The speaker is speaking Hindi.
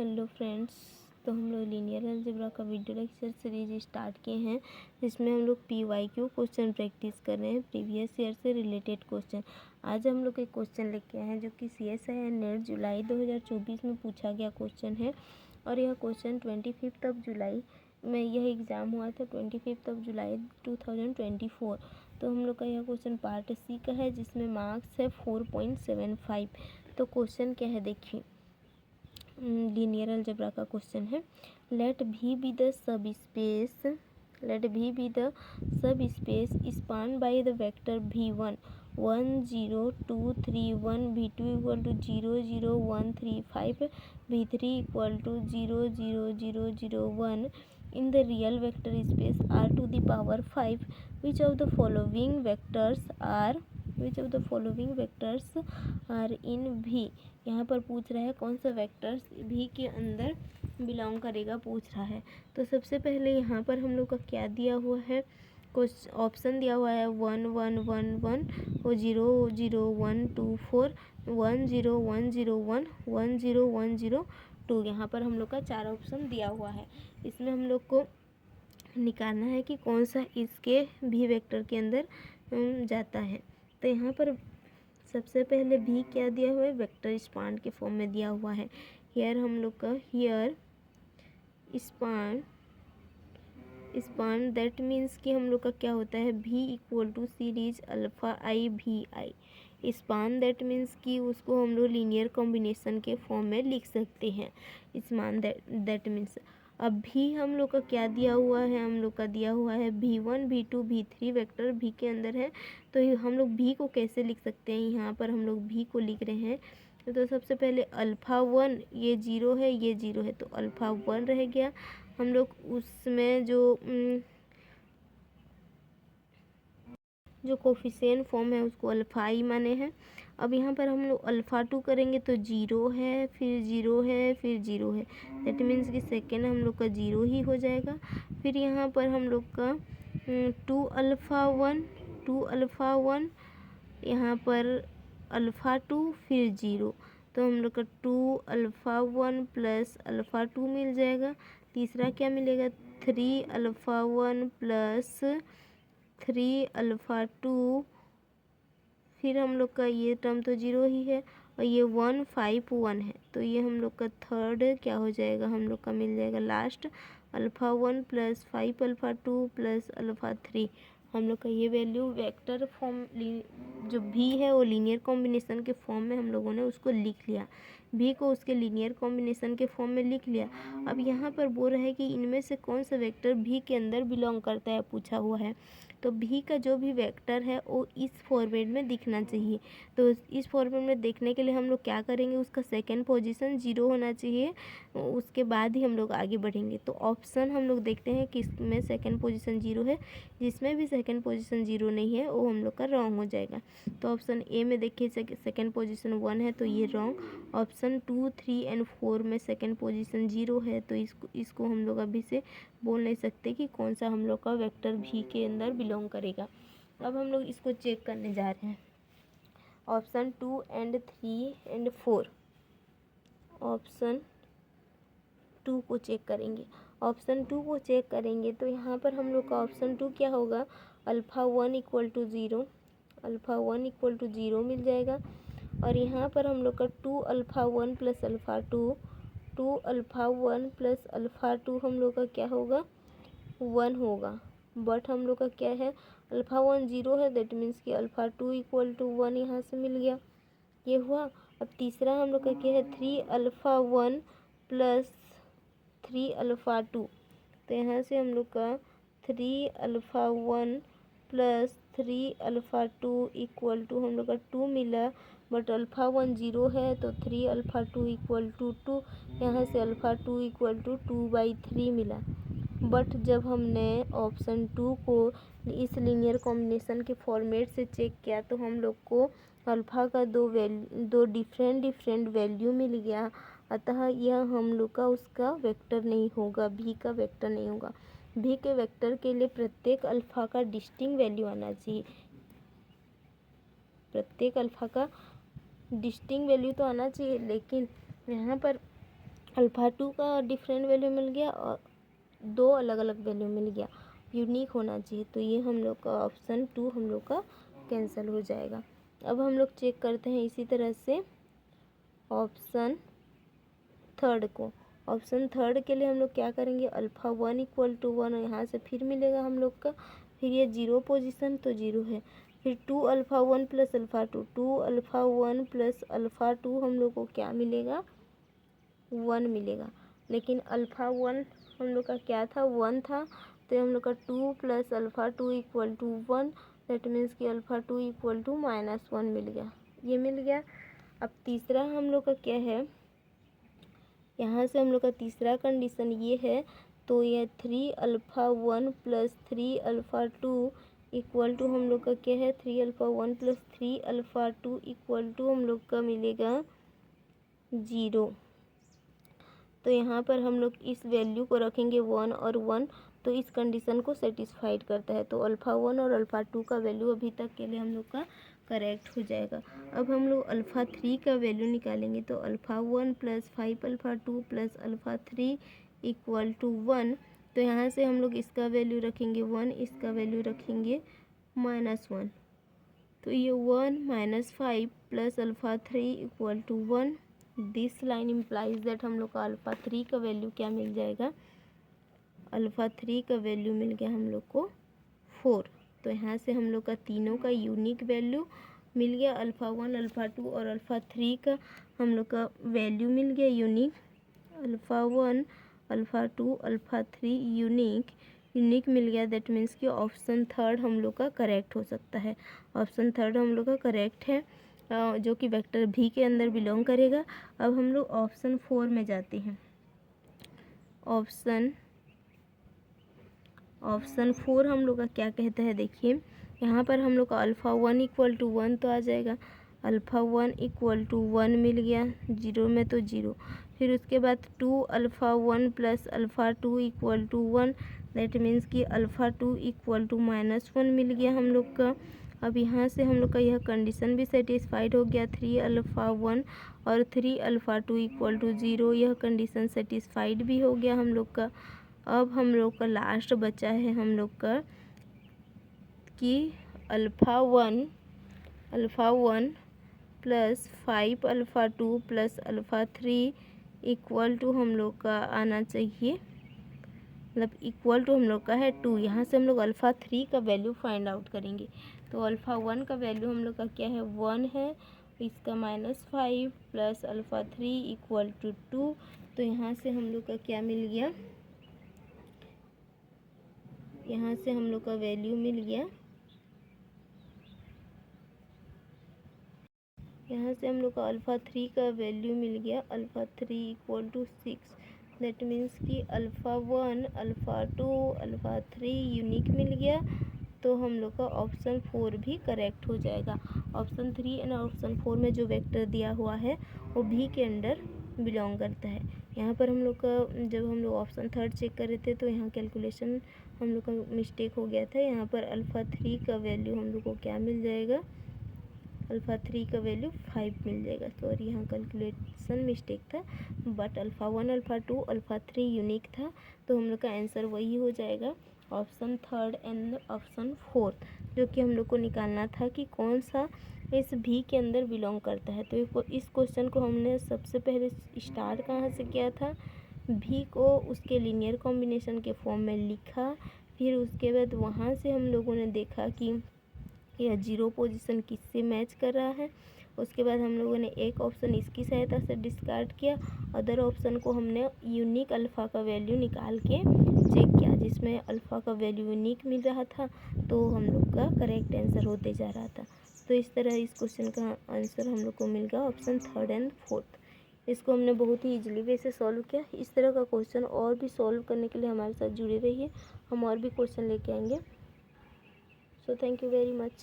Hello friends. तो हम लोग लीनियर अलजेब्रा का वीडियो लेक्चर सीरीज स्टार्ट किए हैं, जिसमें हम लोग PYQ क्वेश्चन प्रैक्टिस कर रहे हैं, प्रीवियस ईयर से रिलेटेड क्वेश्चन। आज हम लोग एक क्वेश्चन लेके आए हैं जो कि CSIR नेट जुलाई 2024 में पूछा गया क्वेश्चन है। और यह क्वेश्चन 25 जुलाई में यह एग्ज़ाम हुआ था, 25 जुलाई 2024। तो हम लोग का यह क्वेश्चन पार्ट C का है, जिसमें मार्क्स है 4.75। तो क्वेश्चन क्या है देखिए, लीनियर अलजेब्रा का क्वेश्चन है। Let V be the subspace spanned by the vector V1 1 0 2 3 1, V2 equal to 0 0 1 3 5, V3 equal to 0 0 0 0 1 in the real vector space R to the power 5. Which of the following vectors are in V? यहाँ पर पूछ रहा है कौन सा वेक्टर्स V के अंदर बिलोंग करेगा, पूछ रहा है। तो सबसे पहले यहाँ पर हम लोग का क्या दिया हुआ है, कुछ ऑप्शन दिया हुआ है 1 1 1 1 और 0 0 1 2 4 1 0 1 0 1 1 0 1 0 2। यहाँ पर हम लोग का 4 ऑप्शन दिया हुआ है। इसमें हम लोग को निकालना है कि कौन सा इसके V वेक्टर के अंदर जाता है। तो यहाँ पर सबसे पहले भी क्या दिया हुआ है, वेक्टर स्पान के फॉर्म में दिया हुआ है। हियर हम लोग का स्पान दैट मीन्स कि हम लोग का क्या होता है, V equal to series alpha i भी आई। स्पान दैट मीन्स कि उसको हम लोग लीनियर कॉम्बिनेशन के फॉर्म में लिख सकते हैं। स्पान दैट मीन्स अब भी हम लोग का क्या दिया हुआ है, हम लोग का दिया हुआ है V1 V2 V3 vector V के अंदर है। तो हम लोग V को कैसे लिख सकते हैं, यहाँ पर हम लोग V को लिख रहे हैं। तो सबसे पहले अल्फ़ा 1 ये 0 है, ये 0 है, तो अल्फ़ा 1 रह गया। हम लोग उसमें जो कोफिशिएंट फॉर्म है उसको अल्फ़ा आई माने हैं। अब यहाँ पर हम लोग अल्फ़ा 2 करेंगे तो 0 है, फिर 0 है, फिर 0 है। दैट मीन्स कि सेकेंड हम लोग का 0 ही हो जाएगा। फिर यहाँ पर हम लोग का 2 अल्फ़ा 1 यहाँ पर अल्फ़ा 2 फिर 0, तो हम लोग का 2 अल्फ़ा 1 प्लस अल्फ़ा 2 मिल जाएगा। तीसरा क्या मिलेगा, 3 अल्फ़ा 1 प्लस 3 अल्फ़ा 2। फिर हम लोग का ये टर्म तो 0 ही है, और ये 1 5 1 है, तो ये हम लोग का थर्ड क्या हो जाएगा, हम लोग का मिल जाएगा last alpha 1 plus 5 alpha 2 plus alpha 3। हम लोग का ये वैल्यू वेक्टर फॉर्म जो भी है वो लीनियर कॉम्बिनेशन के फॉर्म में हम लोगों ने उसको लिख लिया, भी को उसके लीनियर कॉम्बिनेशन के फॉर्म में लिख लिया। अब यहाँ पर बोल रहा है कि इनमें से कौन सा वेक्टर भी के अंदर बिलोंग करता है, पूछा हुआ है। तो भी का जो भी वेक्टर है वो इस फॉर्मेट में दिखना चाहिए। तो इस फॉर्मेट में देखने के लिए हम लोग क्या करेंगे, उसका सेकंड पोजीशन 0 होना चाहिए, उसके बाद ही हम लोग आगे बढ़ेंगे। तो ऑप्शन हम लोग देखते हैं कि इसमें सेकंड पोजीशन 0 है, जिसमें भी सेकंड पोजीशन 0 नहीं है वो हम लोग का रॉन्ग हो जाएगा। तो ऑप्शन ए में देखिए सेकंड पोजीशन 1 है, तो ये रॉन्ग। ऑप्शन 2 3 एंड 4 में सेकंड पोजीशन 0 है, तो इसको हम लोग अभी से बोल नहीं सकते कि कौन सा हम लोग का वेक्टर भी के अंदर बिलोंग करेगा। अब हम लोग इसको चेक करने जा रहे हैं। ऑप्शन 2 एंड 3 एंड 4, ऑप्शन 2 को चेक करेंगे। ऑप्शन 2 को चेक करेंगे तो यहाँ पर हम लोग का ऑप्शन 2 क्या होगा, alpha 1 equal to 0, alpha 1 equal to 0 मिल जाएगा। और यहाँ पर हम लोग का 2 alpha 1 plus alpha 2 alpha 1 plus alpha 2 हम लोग का क्या होगा, 1 होगा। बट हम लोग का क्या है, अल्फ़ा 1 0 है, दैट मीन्स कि अल्फ़ा 2 इक्वल टू 1 यहाँ से मिल गया, ये हुआ। अब तीसरा हम लोग का क्या है, 3 अल्फ़ा 1 प्लस 3 अल्फ़ा 2, तो यहाँ से हम लोग का 3 alpha 1 plus 3 alpha 2 equal to हम लोग का 2 मिला। बट अल्फ़ा 1 0 है, तो 3 अल्फ़ा 2 इक्वल टू 2, यहाँ से अल्फ़ा 2 इक्वल टू 2/3 मिला। बट जब हमने ऑप्शन 2 को इस लीनियर कॉम्बिनेशन के फॉर्मेट से चेक किया तो हम लोग को अल्फ़ा का दो डिफरेंट वैल्यू मिल गया। अतः यह हम लोग का उसका वेक्टर नहीं होगा, भी का वेक्टर नहीं होगा। भी के वेक्टर के लिए प्रत्येक अल्फ़ा का डिस्टिंक्ट वैल्यू आना चाहिए, प्रत्येक अल्फ़ा का डिस्टिंक्ट वैल्यू तो आना चाहिए। लेकिन यहाँ पर अल्फ़ा 2 का डिफरेंट वैल्यू मिल गया और 2 अलग अलग वैल्यू मिल गया, यूनिक होना चाहिए। तो ये हम लोग का ऑप्शन 2 हम लोग का कैंसिल हो जाएगा। अब हम लोग चेक करते हैं इसी तरह से ऑप्शन थर्ड को। ऑप्शन थर्ड के लिए हम लोग क्या करेंगे, अल्फ़ा 1 इक्वल टू 1 यहाँ से फिर मिलेगा हम लोग का, फिर ये 0 पोजीशन तो 0 है, फिर 2 alpha 1 plus alpha 2, 2 alpha 1 plus alpha 2 हम लोग को क्या मिलेगा, 1 मिलेगा। लेकिन अल्फ़ा 1 हम लोग का क्या था, 1 था, तो हम लोग का 2 plus alpha 2 equal to 1, that means कि अल्फ़ा 2 इक्वल टू -1 मिल गया, ये मिल गया। अब तीसरा हम लोग का क्या है, यहाँ से हम लोग का तीसरा कंडीशन ये है, तो ये 3 alpha 1 plus 3 alpha 2 equal to हम लोग का क्या है, 3 alpha 1 plus 3 alpha 2 equal to हम लोग का मिलेगा 0। तो यहाँ पर हम लोग इस वैल्यू को रखेंगे 1 और 1, तो इस कंडीशन को सेटिस्फाइड करता है। तो अल्फ़ा 1 और अल्फ़ा 2 का वैल्यू अभी तक के लिए हम लोग का करेक्ट हो जाएगा। अब हम लोग अल्फ़ा 3 का वैल्यू निकालेंगे, तो alpha 1 plus 5 alpha 2 plus alpha 3 equal to 1। तो यहाँ से हम लोग इसका वैल्यू रखेंगे 1, इसका वैल्यू रखेंगे -1। तो ये 1 - 5 plus alpha 3 equal to 1। This line implies that हम लोग का अल्फ़ा 3 का वैल्यू क्या मिल जाएगा, अल्फ़ा 3 का वैल्यू मिल गया हम लोग को 4। तो यहाँ से हम लोग का तीनों का यूनिक वैल्यू मिल गया, अल्फ़ा 1 अल्फ़ा 2 और अल्फ़ा 3 का हम लोग का वैल्यू मिल गया unique. Alpha 1 alpha 2 alpha 3 unique मिल गया, दैट मीन्स कि ऑप्शन थर्ड हम लोग का करेक्ट हो सकता है। ऑप्शन थर्ड हम लोग का करेक्ट है, जो कि वेक्टर भी के अंदर बिलोंग करेगा। अब हम लोग ऑप्शन 4 में जाते हैं। ऑप्शन 4 हम लोग का क्या कहता है, देखिए यहाँ पर हम लोग का अल्फ़ा 1 इक्वल टू 1 तो आ जाएगा, अल्फ़ा 1 इक्वल टू 1 मिल गया, 0 में तो 0। फिर उसके बाद 2 alpha 1 plus alpha 2 equal to 1, that means कि अल्फ़ा 2 इक्वल टू -1 मिल गया हम लोग का। अब यहाँ से हम लोग का यह कंडीशन भी सेटिस्फाइड हो गया, 3 अल्फ़ा 1 और 3 अल्फ़ा 2 इक्वल टू 0, यह कंडीशन सेटिस्फाइड भी हो गया हम लोग का। अब हम लोग का लास्ट बचा है हम लोग का कि alpha 1 plus 5 alpha 2 plus alpha 3 equal to हम लोग का आना चाहिए, मतलब इक्वल टू हम लोग का है 2। यहाँ से हम लोग अल्फ़ा 3 का वैल्यू फाइंड आउट करेंगे। तो अल्फ़ा 1 का वैल्यू हम लोग का क्या है, 1 है, इसका -5 प्लस अल्फ़ा 3 इक्वल टू 2। तो यहाँ से हम लोग का क्या मिल गया, यहाँ से हम लोग का वैल्यू मिल गया, यहाँ से हम लोग का अल्फ़ा 3 का वैल्यू मिल गया, alpha 3 equal to 6। That means कि अल्फ़ा 1 अल्फ़ा 2 अल्फ़ा 3 यूनिक मिल गया। तो हम लोग का ऑप्शन 4 भी करेक्ट हो जाएगा। ऑप्शन 3 एंड ऑप्शन 4 में जो वेक्टर दिया हुआ है वो भी के अंडर बिलोंग करता है। यहाँ पर हम लोग का जब हम लोग ऑप्शन थर्ड चेक कर रहे थे तो यहाँ कैलकुलेशन हम लोग का मिस्टेक हो गया था। यहाँ पर अल्फ़ा 3 का वैल्यू हम लोग को क्या मिल जाएगा, अल्फ़ा 3 का वैल्यू 5 मिल जाएगा। सॉरी, यहाँ कैलकुलेशन मिस्टेक था, but alpha 1 alpha 2 alpha 3 unique था, तो हम लोग का आंसर वही हो जाएगा, option third and option fourth, जो कि हम लोग को निकालना था कि कौन सा इस भी के अंदर बिलोंग करता है। तो इस क्वेश्चन को हमने सबसे पहले स्टार्ट कहाँ से किया था, भी को उसके लीनियर कॉम्बिनेशन के फॉर्म में लिखा, फिर उसके बाद वहाँ से हम लोगों ने देखा कि यह 0 पोजीशन किससे मैच कर रहा है। उसके बाद हम लोगों ने एक ऑप्शन इसकी सहायता से डिस्कार्ड किया, अदर ऑप्शन को हमने यूनिक अल्फ़ा का वैल्यू निकाल के चेक किया, जिसमें अल्फ़ा का वैल्यू यूनिक मिल रहा था, तो हम लोग का करेक्ट आंसर होते जा रहा था। तो इस तरह इस क्वेश्चन का आंसर हम लोग को मिल गया ऑप्शन थर्ड एंड फोर्थ। इसको हमने बहुत ही इजीली वे से सॉल्व किया। इस तरह का क्वेश्चन और भी सॉल्व करने के लिए हमारे साथ जुड़े रहिए, हम और भी क्वेश्चन लेके आएंगे। So thank you very much.